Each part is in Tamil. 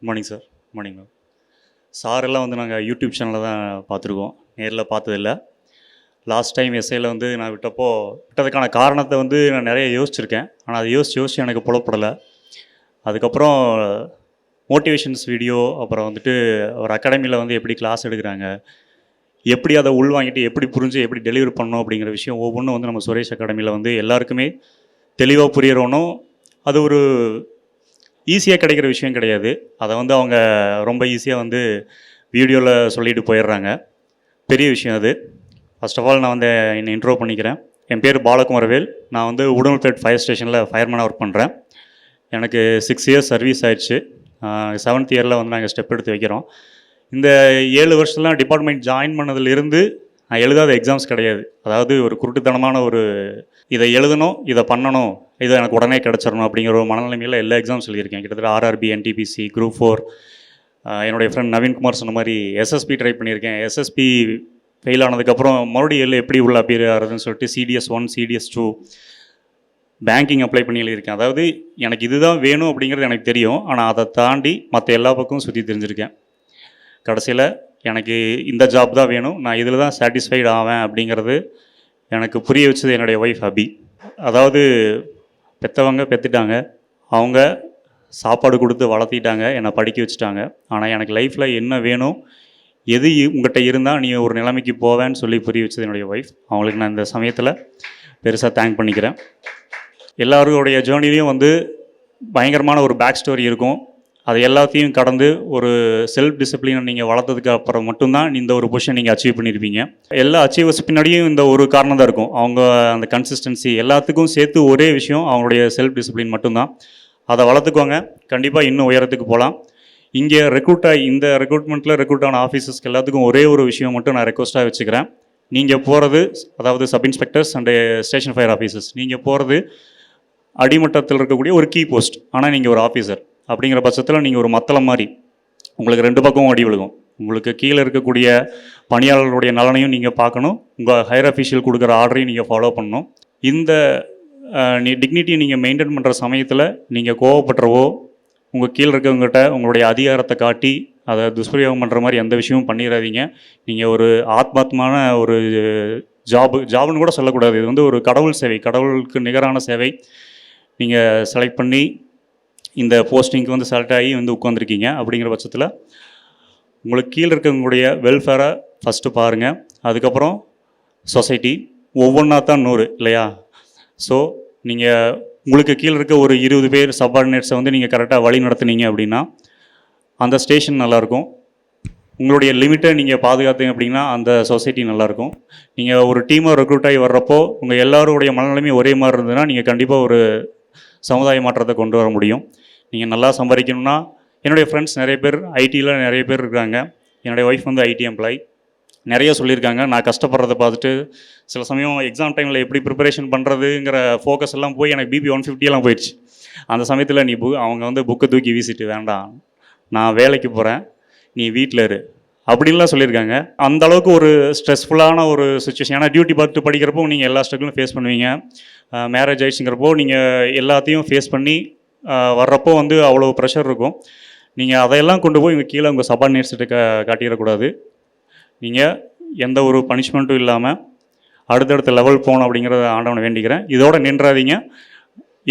Good morning sir. Good morning ma'am. Sir எல்லாம் வந்து நாங்கள் யூடியூப் சேனலில் தான் பார்த்துருக்கோம், நேரில் பார்த்ததில்ல. லாஸ்ட் டைம் எஸ்ஐயில் வந்து நான் விட்டதுக்கான காரணத்தை வந்து நான் நிறைய யோசிச்சிருக்கேன். ஆனால் அதை யோசிச்சு எனக்கு புலப்படலை. அதுக்கப்புறம் மோட்டிவேஷன்ஸ் வீடியோ, அப்புறம் வந்துட்டு ஒரு அகாடமியில் வந்து எப்படி கிளாஸ் எடுக்கிறாங்க, எப்படி அதை உள்வாங்கிட்டு எப்படி புரிஞ்சு எப்படி டெலிவரி பண்ணணும் அப்படிங்கிற விஷயம் ஒவ்வொன்றும் வந்து நம்ம சுரேஷ் அகாடமியில் வந்து எல்லாருக்குமே தெளிவாக புரியறோனும். அது ஒரு ஈஸியாக கிடைக்கிற விஷயம் கிடையாது. அதை வந்து அவங்க ரொம்ப ஈஸியாக வந்து வீடியோவில் சொல்லிட்டு போயிடுறாங்க. பெரிய விஷயம் அது. ஃபர்ஸ்ட் ஆஃப் ஆல் நான் வந்து என்னை இன்ட்ரோ பண்ணிக்கிறேன். என் பேர் பாலகுமாரவேல். நான் வந்து உடம்புப்பேட் ஃபயர் ஸ்டேஷனில் ஃபயர்மேனாக ஒர்க் பண்ணுறேன். எனக்கு 6 இயர்ஸ் சர்வீஸ் ஆயிடுச்சு. 7th இயரில் வந்து நாங்கள் ஸ்டெப் எடுத்து வைக்கிறோம். இந்த 7 வருஷத்துலாம் டிபார்ட்மெண்ட் ஜாயின் பண்ணதுலேருந்து நான் எழுதாத எக்ஸாம்ஸ் கிடையாது. அதாவது ஒரு குருட்டுத்தனமான ஒரு இதை எழுதணும், இதை பண்ணணும், இதை எனக்கு உடனே கிடச்சிடணும் அப்படிங்கிற ஒரு மனநிலைமையில் எல்லா எக்ஸாம்ஸ் எழுதியிருக்கேன். கிட்டத்தட்ட RRB, NTPC, Group 4. என்னுடைய ஃப்ரெண்ட் நவீன்குமார் சொன்ன மாதிரி SSP ட்ரை பண்ணியிருக்கேன். SSP ஃபெயில் ஆனதுக்கப்புறம் மறுபடியும் எப்படி உள்ள அப்பியர் ஆகிறதுன்னு சொல்லிட்டு CDS 1, CDS 2 பேங்கிங் அப்ளை பண்ணி எழுதியிருக்கேன். அதாவது எனக்கு இதுதான் வேணும் அப்படிங்கிறது எனக்கு தெரியும். ஆனால் அதை தாண்டி மற்ற எல்லா பக்கமும் சுற்றி தெரிஞ்சிருக்கேன். கடைசியில் எனக்கு இந்த ஜாப் தான் வேணும், நான் இதில் தான் சாட்டிஸ்ஃபைடு ஆவேன் அப்படிங்கிறது எனக்கு புரிய வச்சது என்னுடைய ஒய்ஃப் அபி. அதாவது பெற்றவங்க பெற்றுட்டாங்க, அவங்க சாப்பாடு கொடுத்து வளர்த்திட்டாங்க, என்னை படிக்க வச்சுட்டாங்க. ஆனால் எனக்கு லைஃப்பில் என்ன வேணும், எது உங்கள்கிட்ட இருந்தால் நீ ஒரு நிலைமைக்கு போவேன்னு சொல்லி புரிய வச்சது என்னுடைய ஒய்ஃப். அவங்களுக்கு நான் இந்த சமயத்தில் பெருசாக தேங்க் பண்ணிக்கிறேன். எல்லாருடைய ஜேர்னிலையும் வந்து பயங்கரமான ஒரு பேக் ஸ்டோரி இருக்கும். அது எல்லாத்தையும் கடந்து ஒரு செல்ஃப் டிசிப்ளினை நீங்கள் வளர்த்ததுக்கு அப்புறம் மட்டும்தான் இந்த ஒரு பொசிஷன் நீங்கள் அச்சீவ் பண்ணியிருப்பீங்க. எல்லா அச்சீவர்ஸ் பின்னாடியும் இந்த ஒரு காரணம் தான் இருக்கும். அவங்க அந்த கன்சிஸ்டன்சி எல்லாத்துக்கும் சேர்த்து ஒரே விஷயம், அவங்களுடைய செல்ஃப் டிசிப்ளின் மட்டும்தான். அதை வளர்த்துக்கோங்க, கண்டிப்பாக இன்னும் உயரத்துக்கு போகலாம். இங்கே இந்த ரெக்ரூட்மெண்ட்டில் ரெக்ரூட் ஆன ஆஃபீஸர்ஸ்க்கு எல்லாத்துக்கும் ஒரே ஒரு விஷயம் மட்டும் நான் ரெக்வஸ்ட்டாக வச்சுக்கிறேன். நீங்கள் போகிறது, அதாவது sub inspectors and station fire officers, நீங்கள் போகிறது அடிமட்டத்தில் இருக்கக்கூடிய ஒரு கீ போஸ்ட். ஆனால் நீங்கள் ஒரு ஆஃபீஸர் அப்படிங்கிற பட்சத்தில் நீங்கள் ஒரு மத்தளம் மாதிரி உங்களுக்கு 2 பக்கமும் அடி விழுகும். உங்களுக்கு கீழே இருக்கக்கூடிய பணியாளர்களுடைய நலனையும் நீங்கள் பார்க்கணும், உங்கள் ஹையர் அஃபீஷியல் கொடுக்குற ஆர்டரையும் நீங்கள் ஃபாலோ பண்ணணும். இந்த டிக்னிட்டியை நீங்கள் மெயின்டைன் பண்ணுற சமயத்தில் நீங்கள் கோவப்படுறவோ, உங்கள் கீழே இருக்கவங்ககிட்ட உங்களுடைய அதிகாரத்தை காட்டி அதை துஷ்பிரயோகம் பண்ணுற மாதிரி எந்த விஷயமும் பண்ணிடாதீங்க. நீங்கள் ஒரு ஆத்மாத்மான ஒரு ஜாப்னு கூட சொல்லக்கூடாது, இது வந்து ஒரு கடவுள் சேவை, கடவுளுக்கு நிகரான சேவை. நீங்கள் செலக்ட் பண்ணி இந்த போஸ்டிங்க்கு வந்து செலக்ட் ஆகி வந்து உட்காந்துருக்கீங்க. அப்படிங்கிற பட்சத்தில் உங்களுக்கு கீழே இருக்கவங்களுடைய வெல்ஃபேரை ஃபஸ்ட்டு பாருங்கள். அதுக்கப்புறம் சொசைட்டி ஒவ்வொன்றா தான் 100 இல்லையா? ஸோ நீங்கள் உங்களுக்கு கீழே இருக்க ஒரு 20 பேர் சப்பார்டினேட்ஸை வந்து நீங்கள் கரெக்டாக வழி நடத்துனீங்க அப்படின்னா அந்த ஸ்டேஷன் நல்லாயிருக்கும். உங்களுடைய லிமிட்டை நீங்கள் பாதுகாத்தீங்க அப்படின்னா அந்த சொசைட்டி நல்லாயிருக்கும். நீங்கள் ஒரு டீமாக ரெக்ரூட் ஆகி வர்றப்போ உங்கள் எல்லாருடைய மனநிலைமை ஒரே மாதிரி இருந்ததுன்னா நீங்கள் கண்டிப்பாக ஒரு சமுதாய மாற்றத்தை கொண்டு வர முடியும். நீங்கள் நல்லா சம்பாதிக்கணும்னா, என்னுடைய ஃப்ரெண்ட்ஸ் நிறைய பேர் ஐடியில் நிறைய பேர் இருக்காங்க. என்னுடைய ஒய்ஃப் வந்து ஐடி எம்ப்ளாய். நிறைய சொல்லியிருக்காங்க. நான் கஷ்டப்படுறதை பார்த்துட்டு சில சமயம் எக்ஸாம் டைமில் எப்படி ப்ரிப்பரேஷன் பண்ணுறதுங்கிற ஃபோக்கஸ் எல்லாம் போய் எனக்கு BP 150 எல்லாம் போயிடுச்சு. அந்த சமயத்தில் அவங்க வந்து புக்கை தூக்கி வீசிட்டு, வேண்டாம் நான் வேலைக்கு போகிறேன், நீ வீட்டில் இரு அப்படின்லாம் சொல்லியிருக்காங்க. அந்தளவுக்கு ஒரு ஸ்ட்ரெஸ்ஃபுல்லான ஒரு சுச்சுவேஷன். ஏன்னா டியூட்டி பார்த்துட்டு படிக்கிறப்போ நீங்கள் எல்லா ஸ்ட்ரகிளும் ஃபேஸ் பண்ணுவீங்க. மேரேஜ் ஆயிடுச்சுங்கிறப்போ நீங்கள் எல்லாத்தையும் ஃபேஸ் பண்ணி வர்றப்போ வந்து அவ்வளோ ப்ரெஷர் இருக்கும். நீங்கள் அதையெல்லாம் கொண்டு போய் இங்கே கீழே உங்கள் சபார்டினேட்ஸ்கிட்ட காட்டிடக்கூடாது. நீங்கள் எந்த ஒரு பனிஷ்மெண்ட்டும் இல்லாமல் அடுத்தடுத்த லெவல் போகணும் அப்படிங்கிறத ஆண்டவனை வேண்டிக்கிறேன். இதோட நின்றாதீங்க.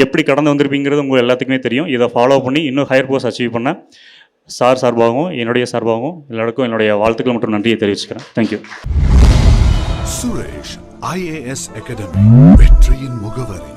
எப்படி கடந்து வந்திருப்பீங்கிறது உங்கள் எல்லாத்துக்குமே தெரியும். இதை ஃபாலோ பண்ணி இன்னும் ஹையர் போஸ்ட் அச்சீவ் பண்ண சார் சார்பாகவும் என்னுடைய சார்பாகவும் எல்லாருக்கும் என்னுடைய வாழ்த்துக்கள் மற்றும் நன்றியை தெரிவிச்சுக்கிறேன். தேங்க்யூ. சுரேஷ் IAS அகாடமி, வெற்றியின் முகவரி.